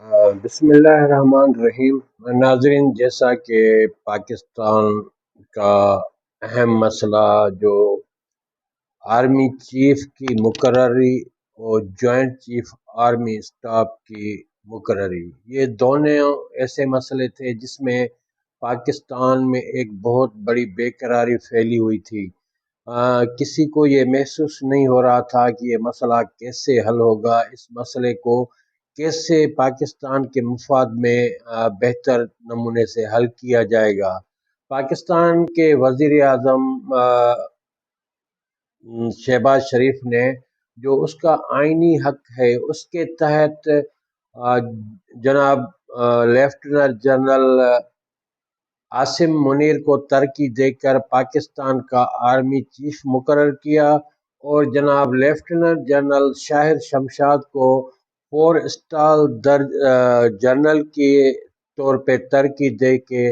بسم اللہ الرحمن الرحیم۔ ناظرین، جیسا کہ پاکستان کا اہم مسئلہ جو آرمی چیف کی مقرری اور جوائنٹ چیف آرمی اسٹاف کی مقرری، یہ دونوں ایسے مسئلے تھے جس میں پاکستان میں ایک بہت بڑی بے قراری پھیلی ہوئی تھی۔ کسی کو یہ محسوس نہیں ہو رہا تھا کہ یہ مسئلہ کیسے حل ہوگا، اس مسئلے کو کیسے پاکستان کے مفاد میں بہتر نمونے سے حل کیا جائے گا۔ پاکستان کے وزیر اعظم شہباز شریف نے جو اس کا آئینی حق ہے، اس کے تحت جناب لیفٹیننٹ جنرل عاصم منیر کو ترقی دے کر پاکستان کا آرمی چیف مقرر کیا، اور جناب لیفٹیننٹ جنرل شاہر شمشاد کو 4 اسٹار جنرل کے طور پہ ترقی دے کے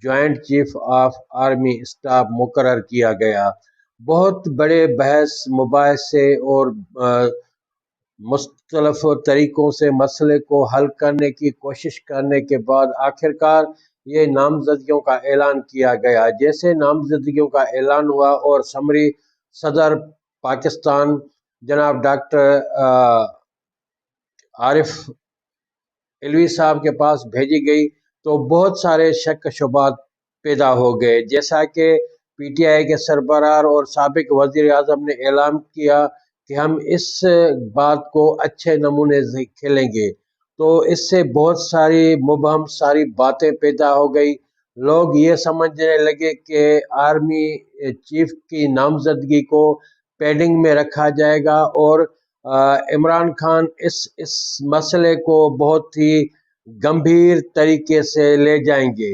joint chief of army staff مقرر کیا گیا۔ بہت بڑے بحث مباحثے اور مختلف طریقوں سے مسئلے کو حل کرنے کی کوشش کرنے کے بعد آخرکار یہ نامزدگیوں کا اعلان کیا گیا۔ جیسے نامزدگیوں کا اعلان ہوا اور سمری صدر پاکستان جناب ڈاکٹر عارف علوی صاحب کے پاس بھیجی گئی تو بہت سارے شک و شبہات پیدا ہو گئے، جیسا کہ پی ٹی آئی کے سربراہ اور سابق وزیر اعظم نے اعلان کیا کہ ہم اس بات کو اچھے نمونے سے کھیلیں گے، تو اس سے بہت ساری مبہم ساری باتیں پیدا ہو گئی۔ لوگ یہ سمجھنے لگے کہ آرمی چیف کی نامزدگی کو پیڈنگ میں رکھا جائے گا اور عمران خان اس مسئلے کو بہت ہی گمبھیر طریقے سے لے جائیں گے،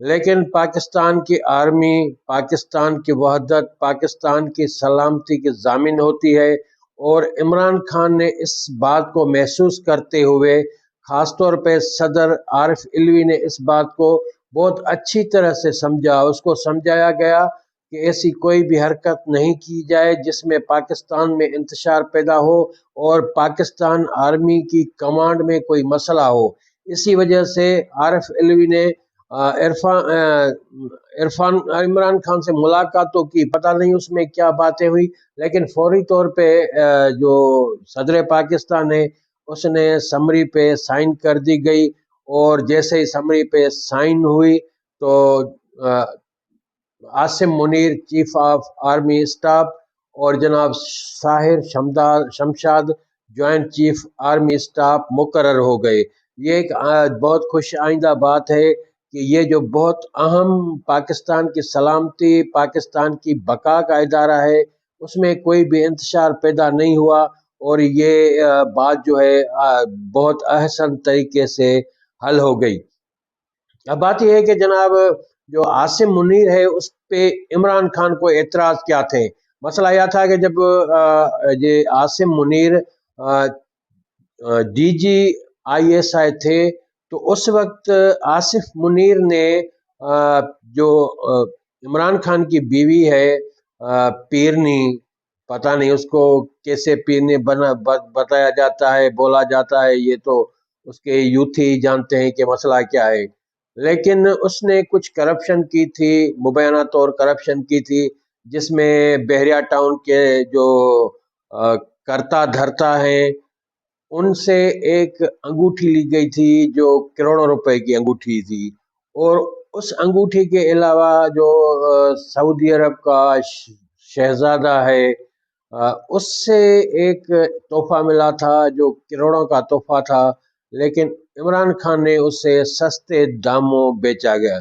لیکن پاکستان کی آرمی پاکستان کی وحدت، پاکستان کی سلامتی کی ضامن ہوتی ہے، اور عمران خان نے اس بات کو محسوس کرتے ہوئے خاص طور پہ صدر عارف علوی نے اس بات کو بہت اچھی طرح سے سمجھا۔ اس کو سمجھایا گیا کہ ایسی کوئی بھی حرکت نہیں کی جائے جس میں پاکستان میں انتشار پیدا ہو اور پاکستان آرمی کی کمانڈ میں کوئی مسئلہ ہو۔ اسی وجہ سے عارف علوی نے عمران خان سے ملاقاتوں کی، پتہ نہیں اس میں کیا باتیں ہوئی، لیکن فوری طور پہ جو صدر پاکستان ہے اس نے سمری پہ سائن کر دی گئی، اور جیسے ہی سمری پہ سائن ہوئی تو Asim Munir chief of army staff اور جناب Shahir Shamshad joint chief army staff مقرر ہو گئے۔ یہ ایک بہت خوش آئندہ بات ہے کہ یہ جو بہت اہم پاکستان کی سلامتی، پاکستان کی بقا کا ادارہ ہے، اس میں کوئی بھی انتشار پیدا نہیں ہوا، اور یہ بات جو ہے بہت احسن طریقے سے حل ہو گئی۔ اب بات یہ ہے کہ جناب جو عاصم منیر ہے اس پہ عمران خان کو اعتراض کیا تھے۔ مسئلہ یہ تھا کہ جب یہ Asim Munir D G I S I تھے تو اس وقت آصف منیر نے جو عمران خان کی بیوی ہے پیرنی، پتہ نہیں اس کو کیسے پیرنی بتایا جاتا ہے، بولا جاتا ہے، یہ تو اس کے یوتھی جانتے ہیں کہ مسئلہ کیا ہے، لیکن اس نے کچھ کرپشن کی تھی، مبینہ طور کرپشن کی تھی، جس میں بحریہ ٹاؤن کے جو کرتا دھرتا ہیں ان سے ایک انگوٹھی لی گئی تھی جو کروڑوں روپے کی انگوٹھی تھی، اور اس انگوٹھی کے علاوہ جو سعودی عرب کا شہزادہ ہے اس سے ایک تحفہ ملا تھا جو کروڑوں کا تحفہ تھا، لیکن عمران خان نے اسے سستے داموں بیچا گیا۔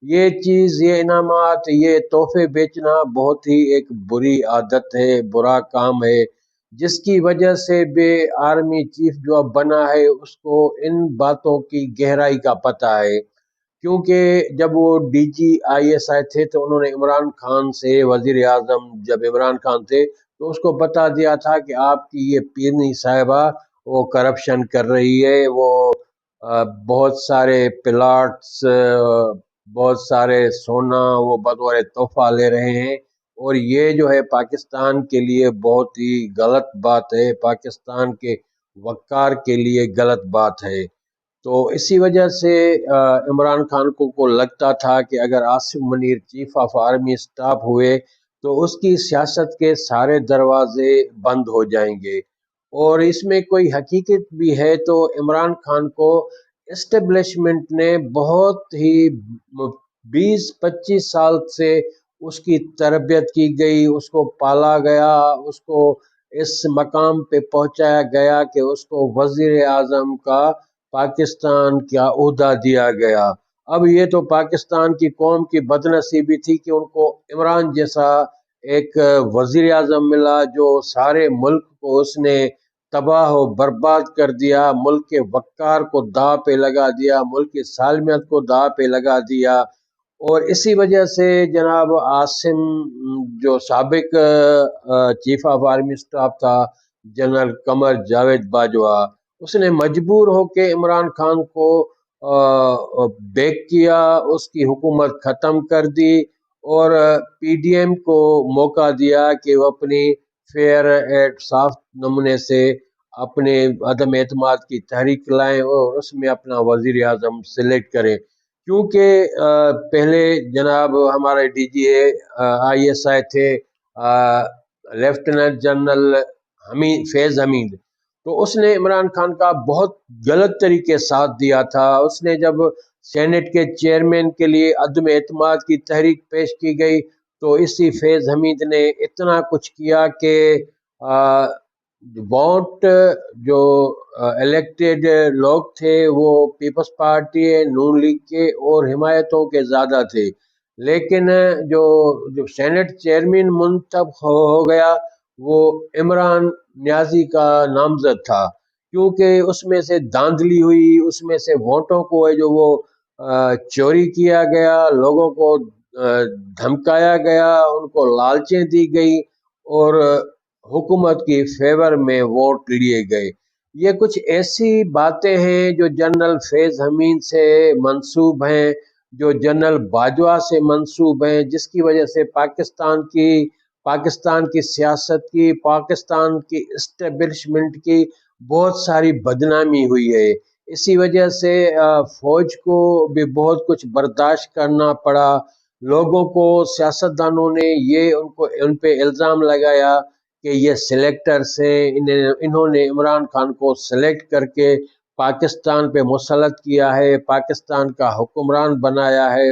یہ چیز، یہ انعامات، یہ تحفے بیچنا بہت ہی ایک بری عادت ہے، برا کام ہے، جس کی وجہ سے بھی آرمی چیف جو اب بنا ہے اس کو ان باتوں کی گہرائی کا پتہ ہے، کیونکہ جب وہ D G I S I تھے تو انہوں نے عمران خان سے، وزیر اعظم جب عمران خان تھے تو اس کو بتا دیا تھا کہ آپ کی یہ پیرنی صاحبہ وہ کرپشن کر رہی ہے، وہ بہت سارے پلاٹس، بہت سارے سونا وہ بطور تحفہ لے رہے ہیں، اور یہ جو ہے پاکستان کے لیے بہت ہی غلط بات ہے، پاکستان کے وقار کے لیے غلط بات ہے۔ تو اسی وجہ سے عمران خان کو لگتا تھا کہ اگر Asim Munir chief of army staff ہوئے تو اس کی سیاست کے سارے دروازے بند ہو جائیں گے، اور اس میں کوئی حقیقت بھی ہے تو عمران خان کو اسٹیبلشمنٹ نے بہت ہی 20-25 سال سے اس کی تربیت کی گئی، اس کو پالا گیا، اس کو اس مقام پہ پہنچایا گیا کہ اس کو وزیر اعظم کا پاکستان کا عہدہ دیا گیا۔ اب یہ تو پاکستان کی قوم کی بدنصیبی تھی کہ ان کو عمران جیسا ایک وزیر اعظم ملا جو سارے ملک کو اس نے تباہ و برباد کر دیا، ملک کے وقار کو داء پہ لگا دیا، ملک کی سالمیت کو داء پہ لگا دیا۔ اور اسی وجہ سے جناب عاصم جو سابق چیف آف آرمی اسٹاف تھا، جنرل قمر جاوید باجوہ، اس نے مجبور ہو کے عمران خان کو بیک کیا، اس کی حکومت ختم کر دی، اور پی ڈی ایم کو موقع دیا کہ وہ اپنی فیئر اینڈ صاف نمونے سے اپنے عدم اعتماد کی تحریک لائیں اور اس میں اپنا وزیر اعظم سلیکٹ کریں، کیونکہ پہلے جناب ہمارے D G a I S I تھے لیفٹیننٹ جنرل فیض حمید، تو اس نے عمران خان کا بہت غلط طریقے ساتھ دیا تھا۔ اس نے جب سینٹ کے چیئرمین کے لیے عدم اعتماد کی تحریک پیش کی گئی تو اسی فیض حمید نے اتنا کچھ کیا کہ ووٹ جو الیکٹڈ لوگ تھے وہ پیپلز پارٹی نون لیگ کے اور حمایتوں کے زیادہ تھے، لیکن جو سینٹ چیئرمین منتخب ہو گیا وہ عمران نیازی کا نامزد تھا، کیونکہ اس میں سے دھاندلی ہوئی، اس میں سے ووٹوں کو جو وہ چوری کیا گیا، لوگوں کو دھمکایا گیا، ان کو لالچیں دی گئی اور حکومت کی فیور میں ووٹ لیے گئے۔ یہ کچھ ایسی باتیں ہیں جو جنرل فیض حمید سے منسوب ہیں، جو جنرل باجوہ سے منسوب ہیں، جس کی وجہ سے پاکستان کی سیاست کی، پاکستان کی اسٹیبلشمنٹ کی بہت ساری بدنامی ہوئی ہے۔ اسی وجہ سے فوج کو بھی بہت کچھ برداشت کرنا پڑا، لوگوں کو، سیاستدانوں نے ان پہ الزام لگایا کہ یہ سلیکٹرز ہیں، انہوں نے عمران خان کو سلیکٹ کر کے پاکستان پہ مسلط کیا ہے، پاکستان کا حکمران بنایا ہے۔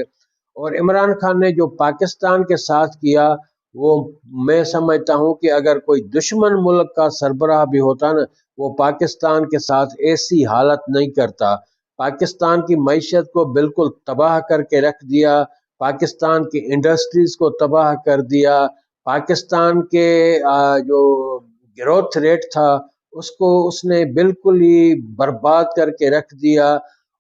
اور عمران خان نے جو پاکستان کے ساتھ کیا وہ میں سمجھتا ہوں کہ اگر کوئی دشمن ملک کا سربراہ بھی ہوتا نا، وہ پاکستان کے ساتھ ایسی حالت نہیں کرتا۔ پاکستان کی معیشت کو بالکل تباہ کر کے رکھ دیا، پاکستان کی انڈسٹریز کو تباہ کر دیا، پاکستان کے جو گروتھ ریٹ تھا اس نے بالکل ہی برباد کر کے رکھ دیا۔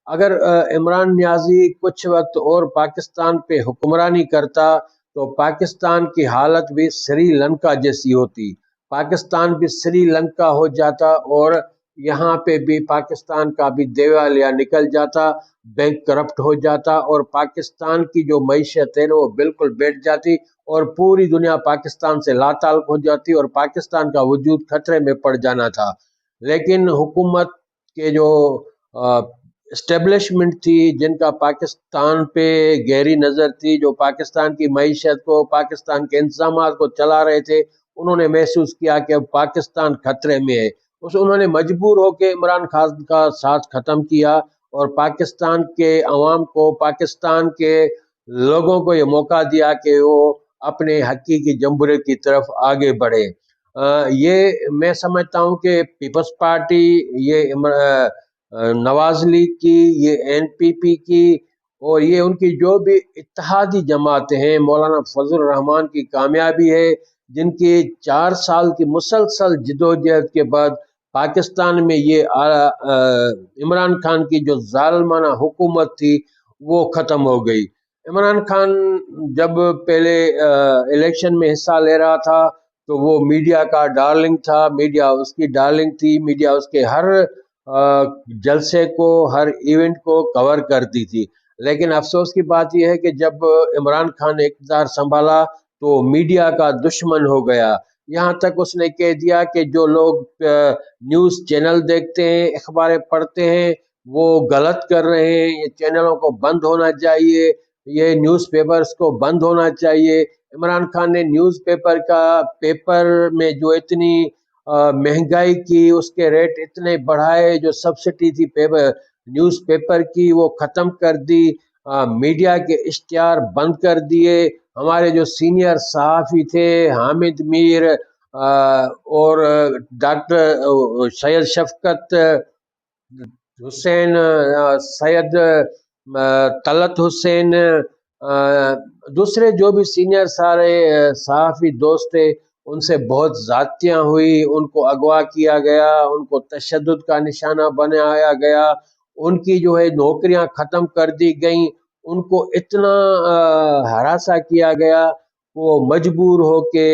اگر عمران نیازی کچھ وقت اور پاکستان پہ حکمرانی کرتا تو پاکستان کی حالت بھی سری لنکا جیسی ہوتی، پاکستان بھی سری لنکا ہو جاتا اور یہاں پہ بھی پاکستان کا بھی دیوالیہ نکل جاتا، بینک کرپٹ ہو جاتا اور پاکستان کی جو معیشت ہے نا وہ بالکل بیٹھ جاتی اور پوری دنیا پاکستان سے لا تعلق ہو جاتی اور پاکستان کا وجود خطرے میں پڑ جانا تھا۔ لیکن حکومت کے جو اسٹیبلشمنٹ تھی، جن کا پاکستان پہ گہری نظر تھی، جو پاکستان کی معیشت کو، پاکستان کے انتظامات کو چلا رہے تھے، انہوں نے محسوس کیا کہ اب پاکستان خطرے میں ہے، انہوں نے مجبور ہو کے عمران خان کا ساتھ ختم کیا اور پاکستان کے عوام کو، پاکستان کے لوگوں کو یہ موقع دیا کہ وہ اپنے حقیقی جمہوریت کی طرف آگے بڑھے۔ یہ میں سمجھتا ہوں کہ پیپلز پارٹی، یہ نواز لیگ کی، یہ این پی پی کی اور یہ ان کی جو بھی اتحادی جماعتیں ہیں، مولانا فضل الرحمان کی کامیابی ہے، جن کی 4 سال کی مسلسل جدوجہد کے بعد پاکستان میں یہ عمران خان کی جو ظالمانہ حکومت تھی وہ ختم ہو گئی۔ عمران خان جب پہلے الیکشن میں حصہ لے رہا تھا تو وہ میڈیا کا ڈارلنگ تھا، میڈیا اس کی ڈارلنگ تھی، میڈیا اس کے ہر جلسے کو، ہر ایونٹ کو کور کرتی تھی، لیکن افسوس کی بات یہ ہے کہ جب عمران خان نے اقتدار سنبھالا تو میڈیا کا دشمن ہو گیا، یہاں تک اس نے کہہ دیا کہ جو لوگ نیوز چینل دیکھتے ہیں، اخباریں پڑھتے ہیں، وہ غلط کر رہے ہیں، یہ چینلوں کو بند ہونا چاہیے، یہ نیوز پیپرز کو بند ہونا چاہیے۔ عمران خان نے نیوز پیپر میں جو اتنی مہنگائی کی، اس کے ریٹ اتنے بڑھائے، جو سبسڈی تھی نیوز پیپر کی وہ ختم کر دی، میڈیا کے اشتہار بند کر دیے۔ ہمارے جو سینئر صحافی تھے حامد میر اور ڈاکٹر سید شفقت حسین، سید طلعت حسین، دوسرے جو بھی سینئر سارے صحافی دوست تھے، ان سے بہت زیادتیاں ہوئی، ان کو اغوا کیا گیا، ان کو تشدد کا نشانہ بنایا گیا، ان کی جو ہے نوکریاں ختم کر دی گئیں، ان کو اتنا ہراساں کیا گیا، وہ مجبور ہو کے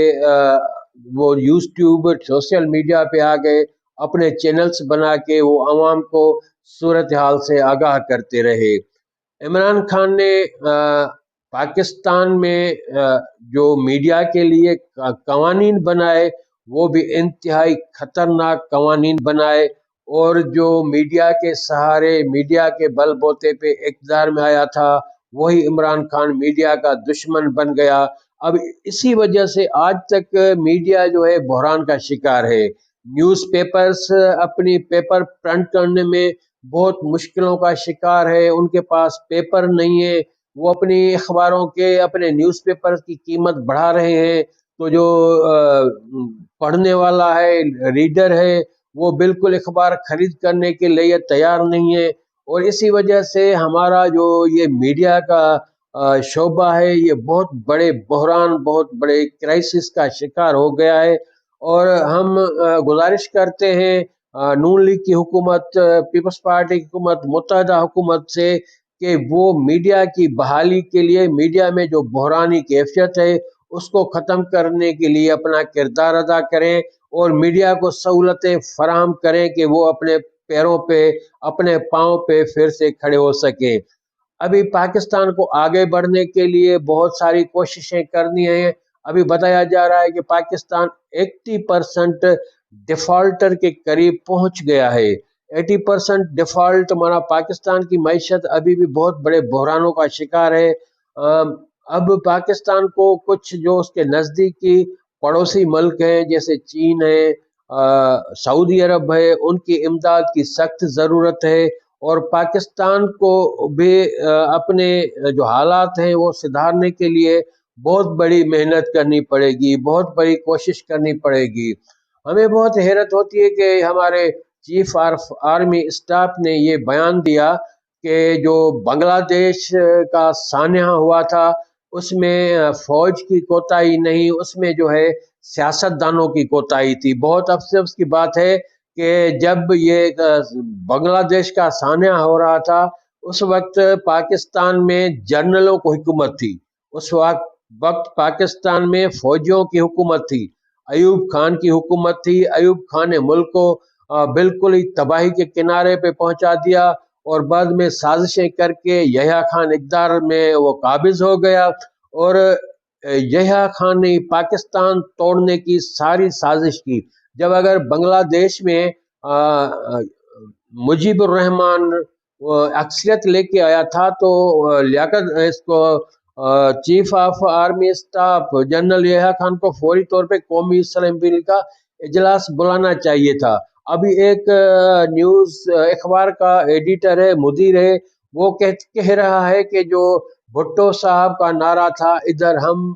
وہ یوٹیوب سوشل میڈیا پہ آ گئے، اپنے چینلز بنا کے وہ عوام کو صورتحال سے آگاہ کرتے رہے۔ عمران خان نے پاکستان میں جو میڈیا کے لیے قوانین بنائے، وہ بھی انتہائی خطرناک قوانین بنائے، اور جو میڈیا کے سہارے، میڈیا کے بل بوتے پہ اقتدار میں آیا تھا، وہی عمران خان میڈیا کا دشمن بن گیا۔ اب اسی وجہ سے آج تک میڈیا جو ہے بحران کا شکار ہے۔ نیوز پیپرز اپنی پیپر پرنٹ کرنے میں بہت مشکلوں کا شکار ہے، ان کے پاس پیپر نہیں ہے، وہ اپنی اخباروں کے، اپنے نیوز پیپر کی قیمت بڑھا رہے ہیں، تو جو پڑھنے والا ہے، ریڈر ہے، وہ بالکل اخبار خرید کرنے کے لیے تیار نہیں ہے، اور اسی وجہ سے ہمارا جو یہ میڈیا کا شعبہ ہے، یہ بہت بڑے بحران، بہت بڑے کرائسس کا شکار ہو گیا ہے۔ اور ہم گزارش کرتے ہیں نون لیگ کی حکومت، پیپلز پارٹی کی حکومت، متحدہ حکومت سے کہ وہ میڈیا کی بحالی کے لیے، میڈیا میں جو بحرانی کیفیت ہے اس کو ختم کرنے کے لیے اپنا کردار ادا کریں، اور میڈیا کو سہولتیں فراہم کریں کہ وہ اپنے پیروں پہ، اپنے پاؤں پہ پھر سے کھڑے ہو سکیں۔ ابھی پاکستان کو آگے بڑھنے کے لیے بہت ساری کوششیں کرنی ہیں۔ ابھی بتایا جا رہا ہے کہ پاکستان 80% ڈیفالٹر کے قریب پہنچ گیا ہے۔ 80% ڈیفالٹ مانا پاکستان کی معیشت ابھی بھی بہت بڑے بحرانوں کا شکار ہے۔ اب پاکستان کو کچھ جو اس کے نزدیکی پڑوسی ملک ہیں، جیسے چین ہے، سعودی عرب ہے، ان کی امداد کی سخت ضرورت ہے، اور پاکستان کو بھی اپنے جو حالات ہیں وہ سدھارنے کے لیے بہت بڑی محنت کرنی پڑے گی، بہت بڑی کوشش کرنی پڑے گی۔ ہمیں بہت حیرت ہوتی ہے کہ ہمارے چیف آرمی اسٹاف نے یہ بیان دیا کہ جو بنگلہ دیش کا سانحہ ہوا تھا، اس میں فوج کی کوتاہی نہیں، اس میں جو ہے سیاست دانوں کی کوتاہی تھی۔ بہت افسوس کی بات ہے کہ جب یہ بنگلہ دیش کا سانحہ ہو رہا تھا، اس وقت پاکستان میں جنرلوں کو حکومت تھی، اس وقت پاکستان میں فوجیوں کی حکومت تھی، ایوب خان کی حکومت تھی۔ ایوب خان نے ملک کو بالکل ہی تباہی کے کنارے پہ پہنچا دیا، اور بعد میں سازشیں کر کے یحییٰ خان اقتدار میں وہ قابض ہو گیا، اور یحییٰ خان نے پاکستان توڑنے کی ساری سازش کی۔ جب اگر بنگلہ دیش میں مجیب الرحمان اکثریت لے کے آیا تھا، تو لیاقت اس کو chief of army staff general Yahya Khan کو فوری طور پہ قومی اسمبلی کا اجلاس بلانا چاہیے تھا۔ ابھی ایک نیوز اخبار کا ایڈیٹر ہے، مدیر ہے، وہ کہہ رہا ہے کہ جو بھٹو صاحب کا نعرہ تھا، ادھر ہم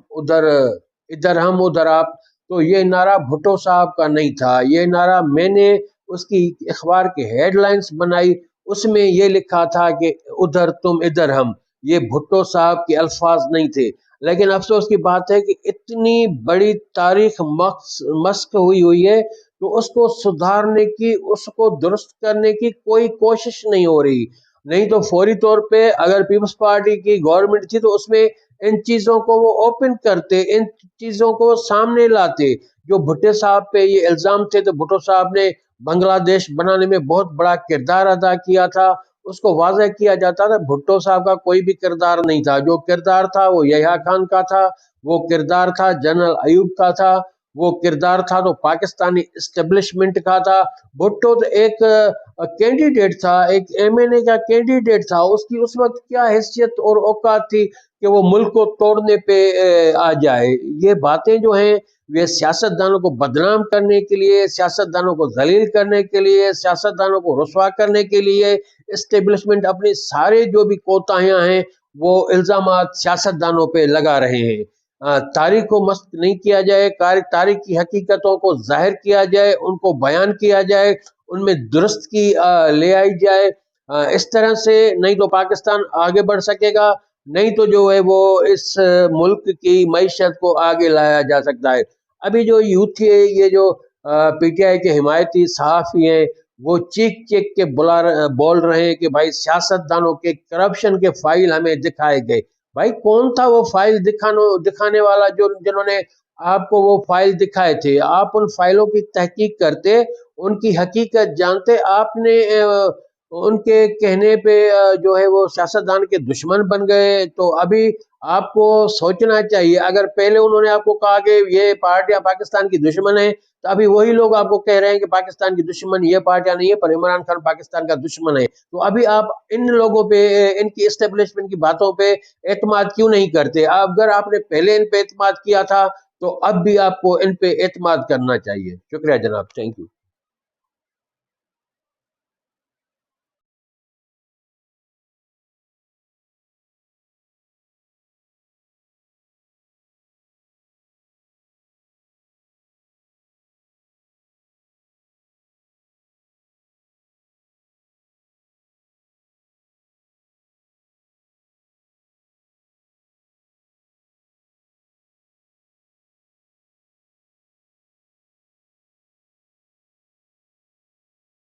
ادھر آپ، تو یہ نعرہ بھٹو صاحب کا نہیں تھا، یہ نعرہ میں نے اس کی اخبار کی ہیڈ لائنز بنائی، اس میں یہ لکھا تھا کہ ادھر تم ادھر ہم، یہ بھٹو صاحب کے الفاظ نہیں تھے۔ لیکن افسوس کی بات ہے کہ اتنی بڑی تاریخ مسخ ہوئی ہے، تو اس کو سدھارنے کی، اس کو درست کرنے کی کوئی کوشش نہیں ہو رہی۔ نہیں تو فوری طور پہ اگر پیپلز پارٹی کی گورنمنٹ تھی تو اس میں ان چیزوں کو وہ اوپن کرتے، ان چیزوں کو وہ سامنے لاتے۔ جو بھٹو صاحب پہ یہ الزام تھے، تو بھٹو صاحب نے بنگلہ دیش بنانے میں بہت بڑا کردار ادا کیا تھا، اس کو واضح کیا جاتا تھا۔ بھٹو صاحب کا کوئی بھی کردار نہیں تھا، جو کردار تھا وہ یحییٰ خان کا تھا، وہ کردار تھا جنرل ایوب کا تھا، وہ کردار تھا تو پاکستانی اسٹیبلشمنٹ کا تھا. بھٹو تو ایک کینڈیڈیٹ تھا, ایک MNA کا کینڈیڈیٹ تھا. اس کی اس وقت کیا حیثیت اور اوقات تھی کہ وہ ملک کو توڑنے پہ آ جائے. یہ باتیں جو ہیں یہ سیاستدانوں کو بدنام کرنے کے لیے, سیاستدانوں کو ذلیل کرنے کے لیے, سیاستدانوں کو رسوا کرنے کے لیے اسٹیبلشمنٹ اپنے سارے جو بھی کوتاہیاں ہیں وہ الزامات سیاستدانوں پہ لگا رہے ہیں. تاریخ کو مسخ نہیں کیا جائے, تاریخ کی حقیقتوں کو ظاہر کیا جائے, ان کو بیان کیا جائے, ان میں درست کی لے آئی جائے. اس طرح سے نہیں تو پاکستان آگے بڑھ سکے گا, نہیں تو جو ہے وہ اس ملک کی معیشت کو آگے لایا جا سکتا ہے. ابھی جو یوتھ ہے, یہ جو PTI کے حمایتی صحافی ہیں, وہ چیخ چیخ کے بول رہے ہیں کہ بھائی سیاستدانوں کے کرپشن کے فائل ہمیں دکھائے گئے. بھائی کون تھا وہ فائل دکھانے والا جنہوں نے آپ کو وہ فائل دکھائے تھے؟ آپ ان فائلوں کی تحقیق کرتے, ان کی حقیقت جانتے. آپ نے ان کے کہنے پہ جو ہے وہ سیاستدان کے دشمن بن گئے. تو ابھی آپ کو سوچنا چاہیے, اگر پہلے انہوں نے آپ کو کہا کہ یہ پارٹیاں پاکستان کی دشمن ہیں, تو ابھی وہی لوگ آپ کو کہہ رہے ہیں کہ پاکستان کی دشمن یہ پارٹیاں نہیں ہے, پر عمران خان پاکستان کا دشمن ہے. تو ابھی آپ ان لوگوں پہ, ان کی اسٹیبلشمنٹ کی باتوں پہ اعتماد کیوں نہیں کرتے؟ اگر آپ نے پہلے ان پہ اعتماد کیا تھا تو اب بھی آپ کو ان پہ اعتماد کرنا چاہیے. شکریہ جناب, تھینک یو.